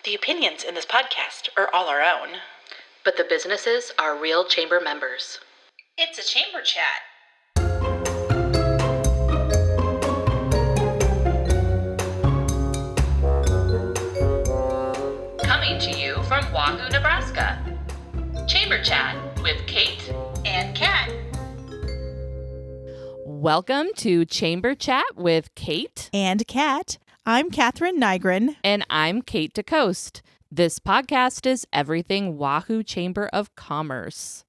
The opinions in this podcast are all our own. But the businesses are real chamber members. It's a chamber chat. Coming to you from Wahoo, Nebraska. Chamber Chat with Kate And Kat. Welcome to Chamber Chat with Kate. And Kat. I'm Catherine Nygren. And I'm Kate DeCoste. This podcast is everything Wahoo Chamber of Commerce.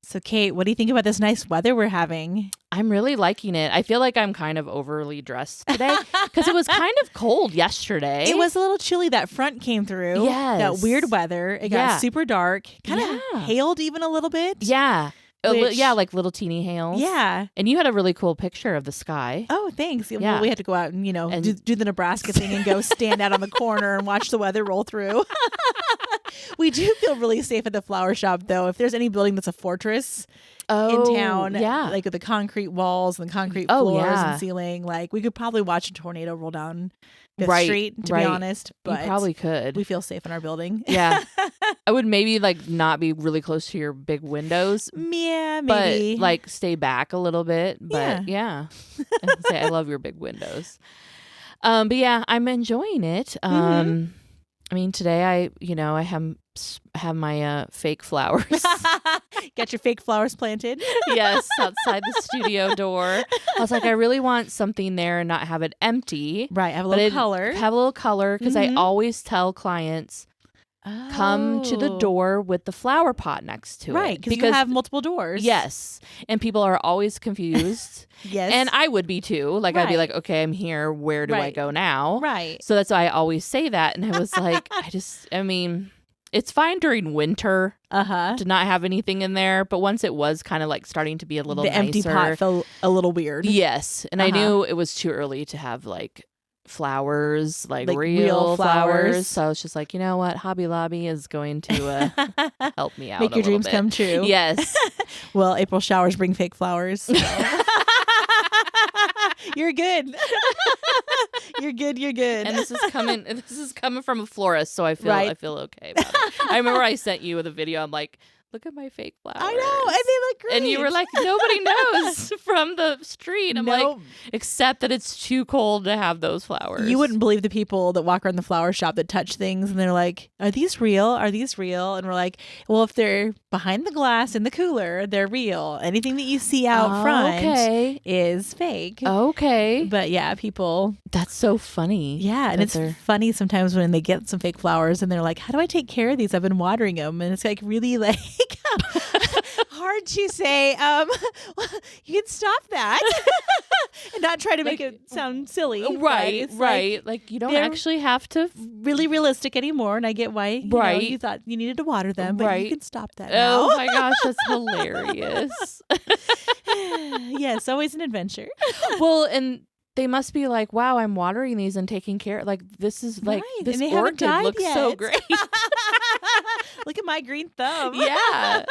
So, Kate, what do you think about this nice weather we're having? I'm really liking it. I feel like I'm kind of overly dressed today because it was kind of cold yesterday. It was a little chilly. That front came through. Yes. That weird weather. It got super dark. Kind of hailed even a little bit. Yeah. Yeah, like little teeny hails. Yeah. And you had a really cool picture of the sky. Oh, thanks. Yeah. Well, we had to go out and, do the Nebraska thing and go stand out on the corner and watch the weather roll through. We do feel really safe at the flower shop, though. If there's any building that's a fortress in town, like with the concrete walls and the concrete floors and ceiling, like we could probably watch a tornado roll down Fifth Street, to be honest. But you probably could. We feel safe in our building. Yeah. I would maybe not be really close to your big windows. Yeah, maybe. But stay back a little bit. But yeah. I love your big windows. But yeah, I'm enjoying it. I mean, today I have my fake flowers. Got your fake flowers planted? Yes, outside the studio door. I was like, I really want something there and not have it empty. Right, have a little color. Have a little color because I always tell clients, come to the door with the flower pot next to it. Right, because you have multiple doors. Yes, and people are always confused. Yes. And I would be too. I'd be like, okay, I'm here. Where do I go now? Right. So that's why I always say that. And I was like, it's fine during winter to not have anything in there. But once it was kind of starting to be a little nicer. The empty pot felt a little weird. Yes. And I knew it was too early to have flowers, real flowers. So I was just like, you know what? Hobby Lobby is going to help me out. Make your dreams come true. Yes. Well, April showers bring fake flowers. So. You're good. You're good. And this is coming from a florist, so I feel okay about it. I remember I sent you the video. I'm like, look at my fake flowers. I know, and they look great. And you were like, nobody knows from the street. I'm like, except that it's too cold to have those flowers. You wouldn't believe the people that walk around the flower shop that touch things and they're like, are these real? Are these real? And we're like, well, if they're behind the glass in the cooler, they're real. Anything that you see out front is fake. Okay. But yeah, people. That's so funny. Yeah. And it's funny sometimes when they get some fake flowers and they're like, how do I take care of these? I've been watering them. And it's really hard to say, you can stop that and not try to make it sound silly. Right. You don't actually have to really realistic anymore. And I get why you thought you needed to water them, but you can stop that now. Oh my gosh, that's hilarious. Yes, always an adventure. Well, and they must be like, wow, I'm watering these and taking care. This is this orchid looks so great. Look at my green thumb. Yeah.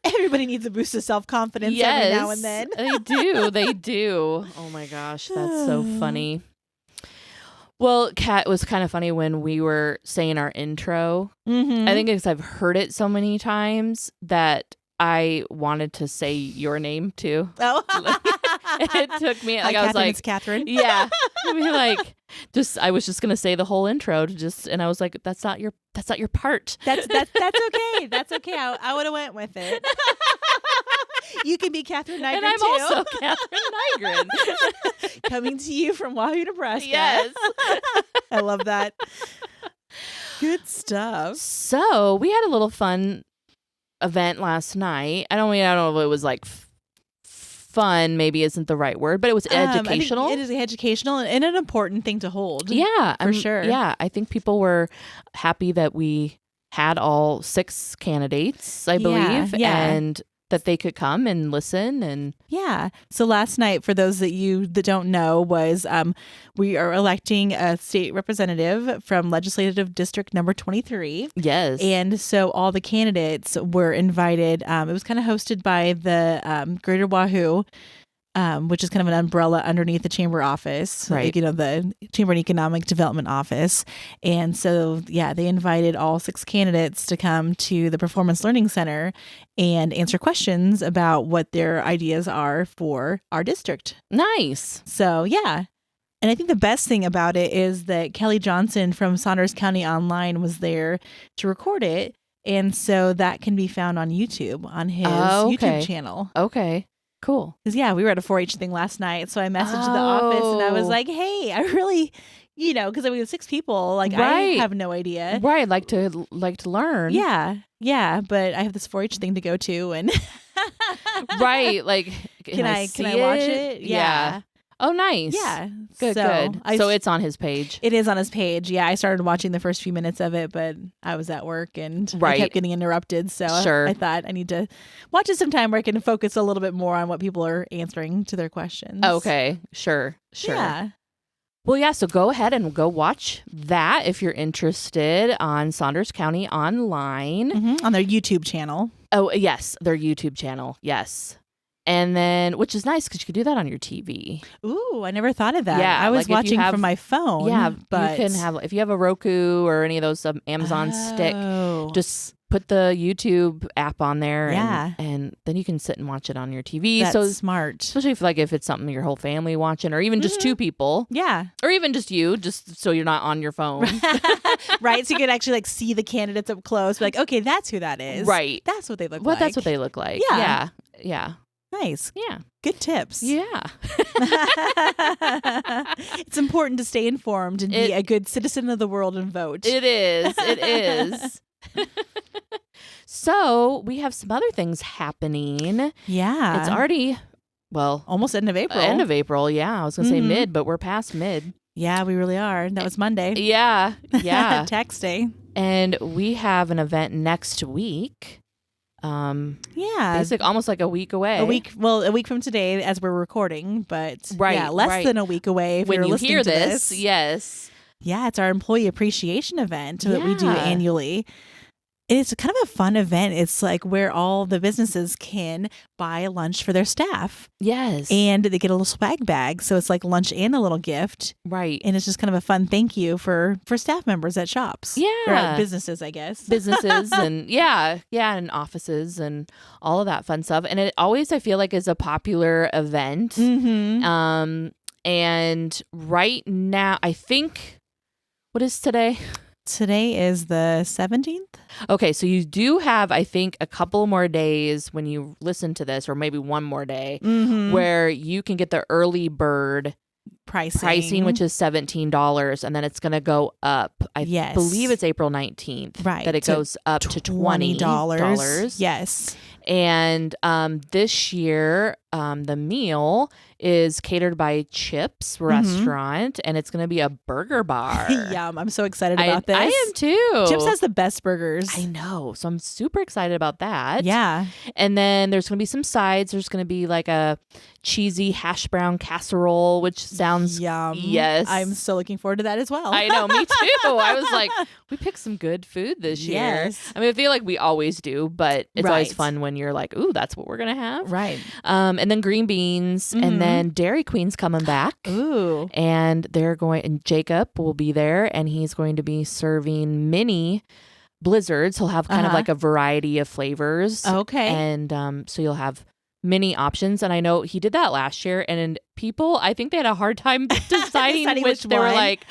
Everybody needs a boost of self-confidence every now and then. They do. Oh my gosh, that's so funny. Well, Kat, it was kind of funny when we were saying our intro. Mm-hmm. I think because I've heard it so many times that I wanted to say your name too. Oh. It took me I was like, it's Catherine. Yeah. I was just gonna say the whole intro and I was like, that's not your part. That's okay. That's okay. I would have went with it. You can be Catherine Nygren, and I'm too. also Catherine Nygren. Coming to you from Wahoo, Nebraska. Yes. I love that. Good stuff. So we had a little fun event last night. I don't know if it was fun maybe isn't the right word, but it was educational. I think it is educational and an important thing to hold. Yeah, for sure. Yeah, I think people were happy that we had all 6 candidates, I believe, and that they could come and listen. And yeah. So last night, for those that don't know, was we are electing a state representative from legislative district number 23. Yes. And so all the candidates were invited. It was kind of hosted by the Greater Wahoo which is kind of an umbrella underneath the chamber office, right? The Chamber and Economic Development office. And so, they invited all 6 candidates to come to the Performance Learning Center and answer questions about what their ideas are for our district. Nice. So, yeah. And I think the best thing about it is that Kelly Johnson from Saunders County Online was there to record it. And so that can be found on YouTube, on his YouTube channel. Okay, cool. Because, we were at a 4-H thing last night. So I messaged the office and I was like, hey, I really, because we have 6 people. Like, I have no idea. Right. Like to learn. Yeah. Yeah. But I have this 4-H thing to go to. And right. Like, can I watch it? Yeah. Oh, nice. Yeah. Good. So it's on his page. It is on his page. Yeah. I started watching the first few minutes of it, but I was at work and I kept getting interrupted. So I thought I need to watch it sometime where I can focus a little bit more on what people are answering to their questions. Okay. Sure. Yeah. Well, yeah. So go ahead and go watch that if you're interested on Saunders County Online. On their YouTube channel. Oh, yes. Their YouTube channel. Yes. And then, which is nice because you could do that on your TV. Ooh, I never thought of that. Yeah, I was watching from my phone. Yeah, but you can have, if you have a Roku or any of those Amazon Stick, just put the YouTube app on there. And then you can sit and watch it on your TV. That's smart. Especially if it's something your whole family watching, or even just 2 people. Yeah. Or even just you, just so you're not on your phone. Right. So you can actually see the candidates up close. Be like, okay, that's who that is. Right. That's what they look like. Well, that's what they look like. Yeah. Nice. Yeah. Good tips. Yeah. It's important to stay informed and be a good citizen of the world and vote. It is. So we have some other things happening. Yeah. It's already, almost end of April. End of April. Yeah. I was going to say mid, but we're past mid. Yeah, we really are. That was Monday. Yeah. Tax day. And we have an event next week. Basically almost like a week away. A week from today as we're recording, but less than a week away if when you're you listening hear to this. Yes. Yeah, it's our employee appreciation event that we do annually. It's kind of a fun event. It's like where all the businesses can buy lunch for their staff. Yes. And they get a little swag bag. So it's like lunch and a little gift. Right. And it's just kind of a fun thank you for staff members at shops. Yeah. Or at businesses, I guess. Businesses and and offices and all of that fun stuff. And it always, I feel like, is a popular event. And right now, I think, what is today? Today is the 17th. Okay, so you do have, I think, a couple more days when you listen to this, or maybe one more day, where you can get the early bird pricing, which is $17, and then it's going to go up. I believe it's April 19th, right? That it goes up to $20. Yes. And this year, the meal is catered by Chips Restaurant, and it's going to be a burger bar. Yum. I'm so excited about this. I am too. Chips has the best burgers. I know. So I'm super excited about that. Yeah. And then there's going to be some sides. There's going to be like a cheesy hash brown casserole, which sounds yum. Yes. I'm so looking forward to that as well. I know. Me too. I was like, we picked some good food this year. Yes. I mean, I feel like we always do, but it's always fun when you're like, ooh, that's what we're going to have. Right. And then green beans, and then Dairy Queen's coming back. Ooh. And and Jacob will be there, and he's going to be serving mini blizzards. He'll have kind of like a variety of flavors. Okay. And so you'll have many options. And I know he did that last year, and people, I think they had a hard time deciding which they were like,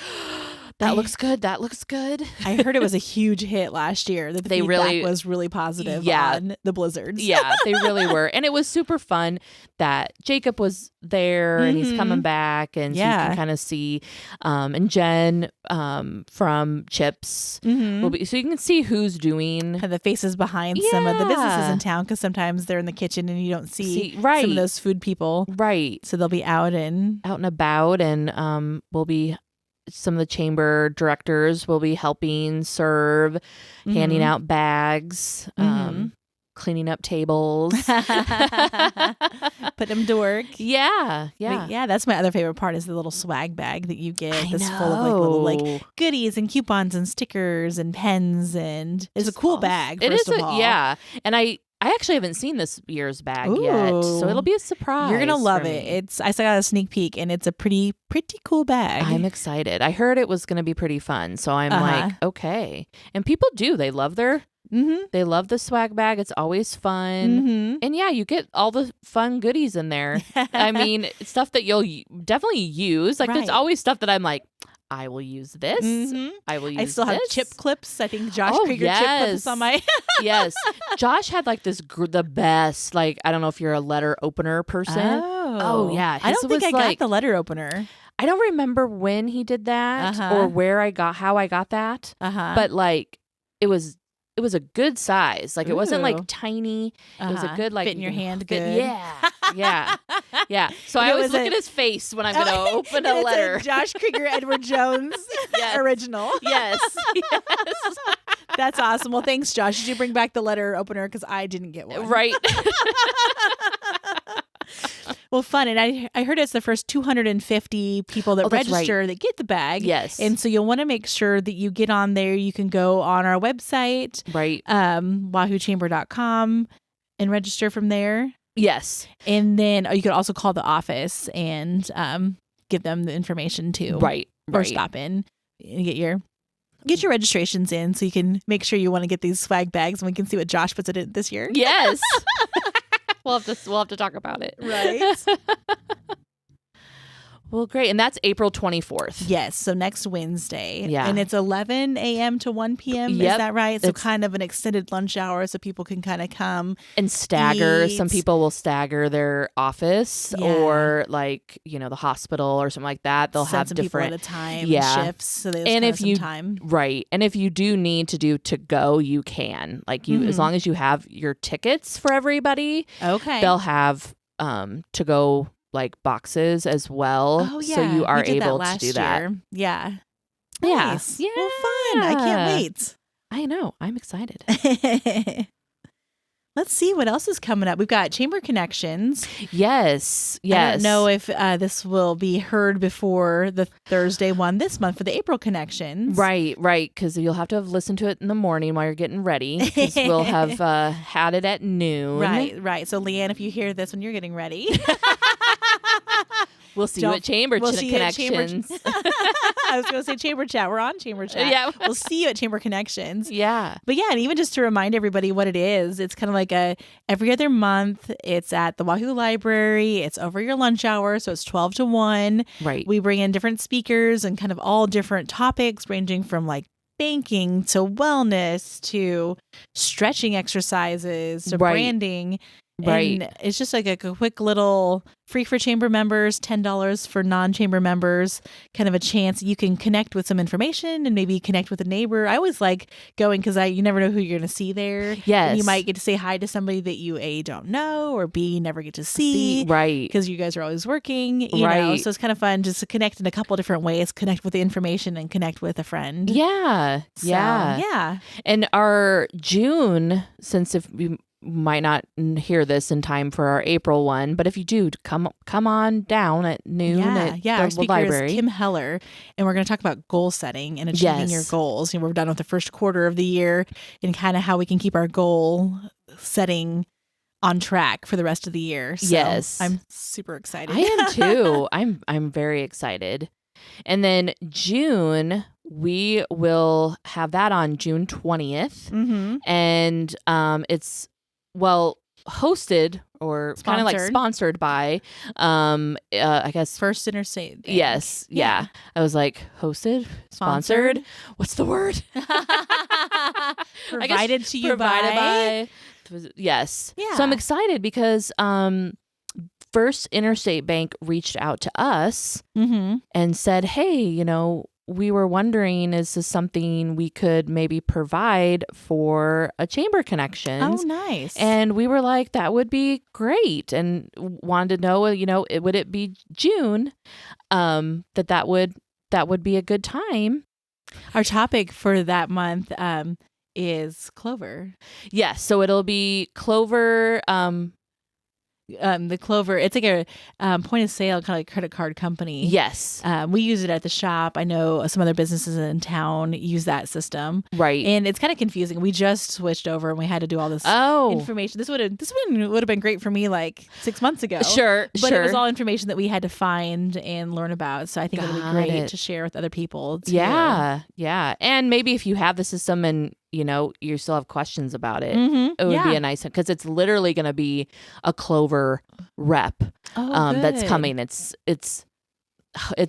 that looks good. That looks good. I heard it was a huge hit last year. That the feedback was really positive on the blizzards. Yeah, they really were. And it was super fun that Jacob was there and he's coming back. And so you can kind of see, and Jen from Chips will be, so you can see who's doing. The faces behind some of the businesses in town, because sometimes they're in the kitchen and you don't see some of those food people. Right. So they'll be out and about, and we'll be, some of the chamber directors will be helping serve, handing out bags, cleaning up tables. Put them to work. Yeah. But that's my other favorite part, is the little swag bag that you get that's full of like little like goodies and coupons and stickers and pens, and it's a cool bag. It is. And I actually haven't seen this year's bag yet, so it'll be a surprise. You're gonna love for it. me. I got a sneak peek, and it's a pretty cool bag. I'm excited. I heard it was gonna be pretty fun, so I'm like, okay. And people do. They love they love the swag bag. It's always fun. And yeah, you get all the fun goodies in there. I mean, stuff that you'll definitely use. Like there's always stuff that I'm like, I will use this. I will use this. I still have chip clips. I think Josh Krieger chip clips on my... Yes. Josh had like the best, like, I don't know if you're a letter opener person. Oh yeah. I don't think I got the letter opener. I don't remember when he did that or how I got that. But like, it was a good size. Like it wasn't like tiny. It was a good like fit in your hand. Good. Yeah. So I always look at his face when I'm going to open a letter. Josh Krieger, Edward Jones original. Yes. That's awesome. Well, thanks, Josh. Did you bring back the letter opener? Because I didn't get one. Right. Well, fun. And I heard it's the first 250 people that register that get the bag. Yes. And so you'll want to make sure that you get on there. You can go on our website, right? WahooChamber.com and register from there. Yes. And then you could also call the office and give them the information too. Right. Or stop in and get your registrations in so you can make sure you want to get these swag bags and we can see what Josh puts it in this year. Yes. We'll have to talk about it. Right. Well, great. And that's April 24th. Yes. So next Wednesday. Yeah. And it's 11 a.m. to 1 p.m. Yep. Is that right? So kind of an extended lunch hour so people can kind of come. And stagger. eat. Some people will stagger their office or like, the hospital or something like that. They'll have some different people at a time shifts. So there's and kind if of some you time. Right. And if you do need to do to go, you can. Like as long as you have your tickets for everybody. Okay. They'll have to go like boxes as well. Oh, yeah. So you are We did able that to do last that. year. Yeah. Yeah. Nice. Well, fun. I can't wait. I know. I'm excited. Let's see what else is coming up. We've got Chamber Connections. Yes. I don't know if this will be heard before the Thursday one this month for the April Connections. Right. Because you'll have to have listened to it in the morning while you're getting ready. Because we'll have had it at noon. Right. So, Leanne, if you hear this when you're getting ready... We'll see you at Chamber Connections. I was going to say Chamber Chat. We're on Chamber Chat. Yeah. We'll see you at Chamber Connections. Yeah. But yeah, and even just to remind everybody what it is, it's kind of like every other month. It's at the Wahoo Library. It's over your lunch hour, so it's 12 to 1. Right. We bring in different speakers and kind of all different topics ranging from like banking to wellness to stretching exercises to branding. Right. And it's just like a quick little free for chamber members, $10 for non-chamber members, kind of a chance you can connect with some information and maybe connect with a neighbor. I always like going because you never know who you're going to see there. Yes. And you might get to say hi to somebody that you A, don't know, or B, never get to see. Right. Because you guys are always working. You know? So it's kind of fun just to connect in a couple different ways, connect with the information and connect with a friend. Yeah. Yeah. And our June, since if we might not hear this in time for our April one, but if you do, come on down at noon at our the speaker library. is Kim Heller, and we're going to talk about goal setting and achieving your goals. We're done with the first quarter of the year and kind of how we can keep our goal setting on track for the rest of the year. So yes, I'm super excited. I am too. I'm very excited. And then June, we will have that on June 20th, and it's hosted or kind of like sponsored by I guess First Interstate Bank. Yes. Yeah. I was like, hosted, sponsored. What's the word? Provided to you by. Yes. Yeah. So I'm excited because First Interstate Bank reached out to us and said, hey, we were wondering, is this something we could maybe provide for a Chamber Connections? Oh, nice. And we were like, that would be great. And wanted to know, would it be June? That would be a good time. Our topic for that month is Clover. Yes. So it'll be Clover. the Clover, it's like a point of sale kind of like credit card company. Yes. We use it at the shop. I know some other businesses in town use that system. Right. And it's kind of confusing. We just switched over and we had to do all this information. This would have been great for me like 6 months ago. Sure. But it was all information that we had to find and learn about. So I think it'll be great to share with other people too. Yeah. Yeah. And maybe if you have the system and you still have questions about it, it would be a nice, because it's literally going to be a Clover rep that's coming. It's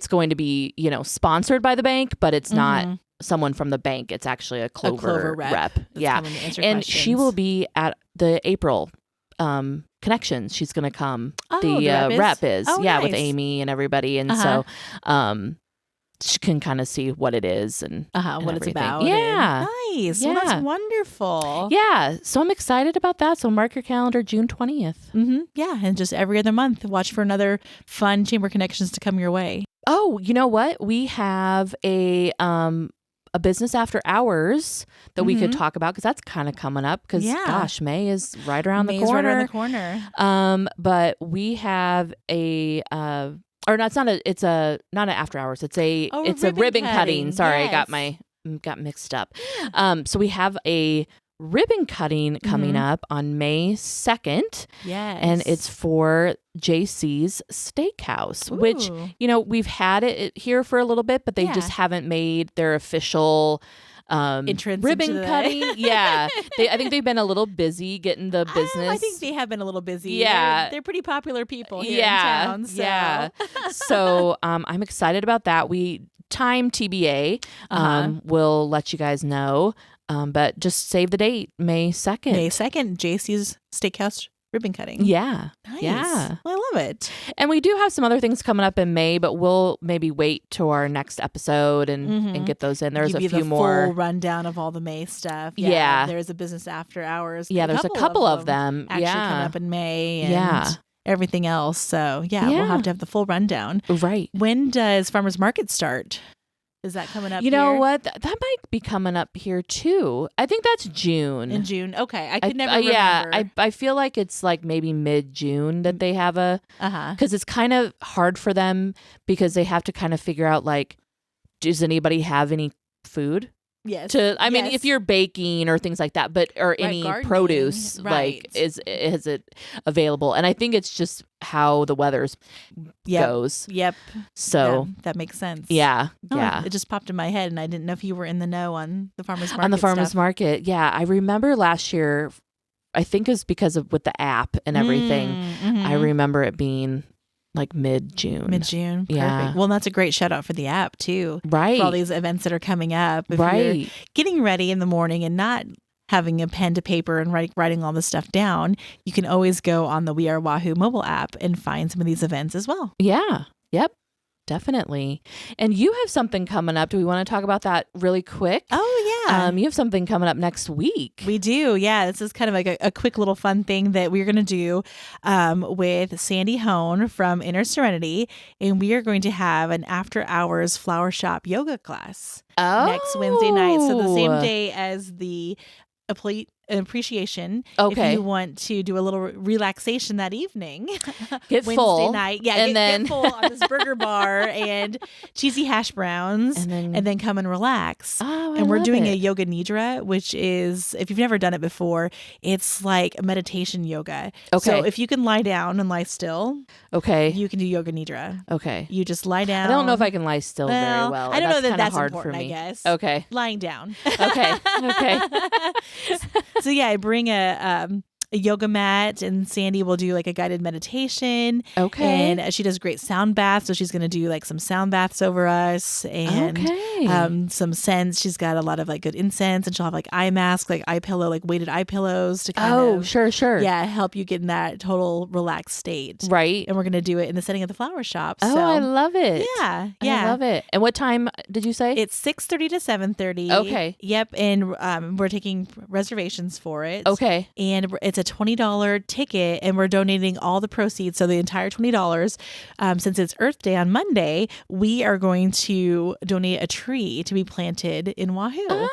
going to be, sponsored by the bank, but it's not someone from the bank. It's actually a Clover rep. Yeah. And she will be at the April Connections. She's going to come. The rep is. Nice. With Amy and everybody. And so she can kind of see what it is and what it's about. Yeah. Nice. Yeah. Well, that's wonderful. Yeah. So I'm excited about that. So mark your calendar, June 20th. Mm-hmm. Yeah. And just every other month, watch for another fun Chamber Connections to come your way. Oh, you know what? We have a business after hours that we could talk about, because that's kind of coming up, because gosh, May is right around the corner. Right around the corner. But we have a or no, it's not an after hours. It's a ribbon cutting. Sorry, yes. I got mixed up. So we have a ribbon cutting coming up on May 2nd. Yes. And it's for JC's Steakhouse, which, we've had it here for a little bit, but they just haven't made their official entrance ribbon cutting. Yeah. I think they've been a little busy getting the business. I think they have been a little busy. Yeah. They're pretty popular people here in town. So. Yeah. So I'm excited about that. Time TBA. We'll let you guys know. But just save the date, May 2nd. May 2nd, JC's Steakhouse ribbon cutting. Yeah. Nice. Yeah. Well, I love it. And we do have some other things coming up in May, but we'll maybe wait to our next episode and get those in. There's Give a you few the more. Full rundown of all the May stuff. Yeah. There's a business after hours. Yeah, there's a couple of them. Actually coming up in May. And yeah. everything else. So, we'll have to have the full rundown. Right. When does Farmers Market start? Is that coming up You know here? what? That might be coming up here too. I think that's June. In June. Okay. I could never remember. Yeah. I feel like it's like maybe mid-June that they have because it's kind of hard for them, because they have to kind of figure out, like, does anybody have any food? Yes. I mean, if you're baking or things like that, or any produce, like, is it available? And I think it's just how the weather goes. Yep. So that makes sense. Yeah. Oh, yeah. It just popped in my head, and I didn't know if you were in the know on the farmers market. On the farmers stuff. market, yeah. I remember last year. I think it was because of with the app and everything. I remember it being like mid-June. Mid-June. Perfect. Yeah. Well, that's a great shout out for the app too. Right. For all these events that are coming up. If you're getting ready in the morning and not having a pen to paper and writing all this stuff down, you can always go on the We Are Wahoo mobile app and find some of these events as well. Yeah. Yep. Definitely. And you have something coming up. Do we want to talk about that really quick? Oh, yeah. You have something coming up next week. We do. Yeah. This is kind of like a quick little fun thing that we're going to do with Sandy Hone from Inner Serenity. And we are going to have an after hours flower shop yoga class next Wednesday night. So the same day as the appreciation. Okay. If you want to do a little relaxation that evening, get Wednesday full night, get full on this burger bar and cheesy hash browns, and then come and relax. Oh, and we're doing a yoga nidra, which is, if you've never done it before, it's like a meditation yoga. Okay. So if you can lie down and lie still, you can do yoga nidra. Okay. You just lie down. I don't know if I can lie still very well. I don't know that that's hard important, for me. I guess. Okay. Lying down. Okay. So I bring a yoga mat, and Sandy will do like a guided meditation. Okay. And she does great sound baths, so she's going to do like some sound baths over us, and some scents. She's got a lot of like good incense, and she'll have like eye masks, like eye pillow, like weighted eye pillows to kind of sure. Yeah, help you get in that total relaxed state. Right. And we're going to do it in the setting of the flower shop. Oh, I love it. Yeah. I love it. And what time did you say? It's 6:30 to 7:30. Okay. Yep. And we're taking reservations for it. Okay. And it's a $20 ticket, and we're donating all the proceeds. So the entire $20, since it's Earth Day on Monday, we are going to donate a tree to be planted in Wahoo.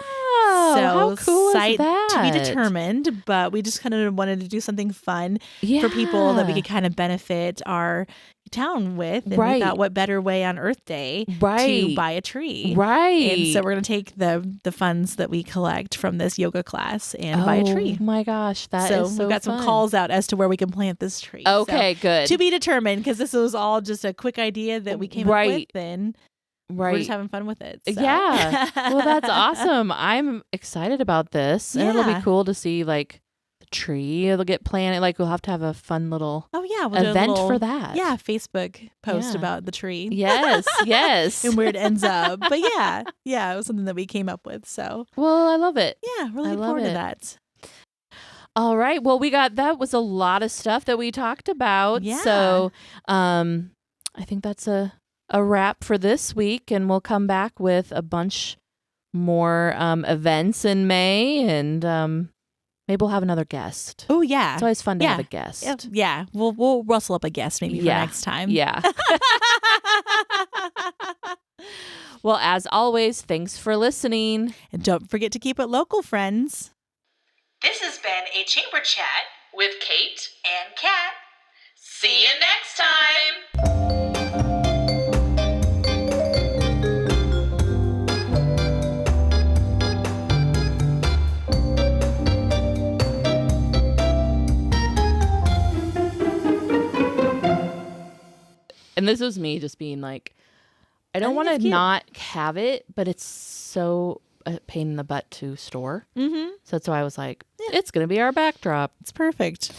So how cool site is that? to be determined, but we just kind of wanted to do something fun for people that we could kind of benefit our town with. And we thought, what better way on Earth Day to buy a tree? Right. And so we're going to take the funds that we collect from this yoga class and buy a tree. Oh my gosh, that is so we've got fun. some calls out as to where we can plant this tree. Okay, so, good. To be determined, because this was all just a quick idea that we came up with, and we're just having fun with it. So. Yeah. Well, that's awesome. I'm excited about this. And it'll be cool to see like the tree. It'll get planted. Like we'll have to have a fun little we'll event for that. Yeah, Facebook post about the tree. Yes, yes. And where it ends up. But yeah, it was something that we came up with. So well, I love it. Yeah, really looking forward to that. All right. Well, that was a lot of stuff that we talked about. Yeah. So I think that's a wrap for this week, and we'll come back with a bunch more events in May, and maybe we'll have another guest. Oh yeah, it's always fun to have a guest. Yeah, we'll rustle up a guest maybe for next time. Yeah. Well, as always, thanks for listening, and don't forget to keep it local, friends. This has been a Chamber Chat with Kate and Kat. See you next time. And this was me just being like, I don't want to not have it, but it's so a pain in the butt to store. Mm-hmm. So that's why I was like, it's going to be our backdrop. It's perfect.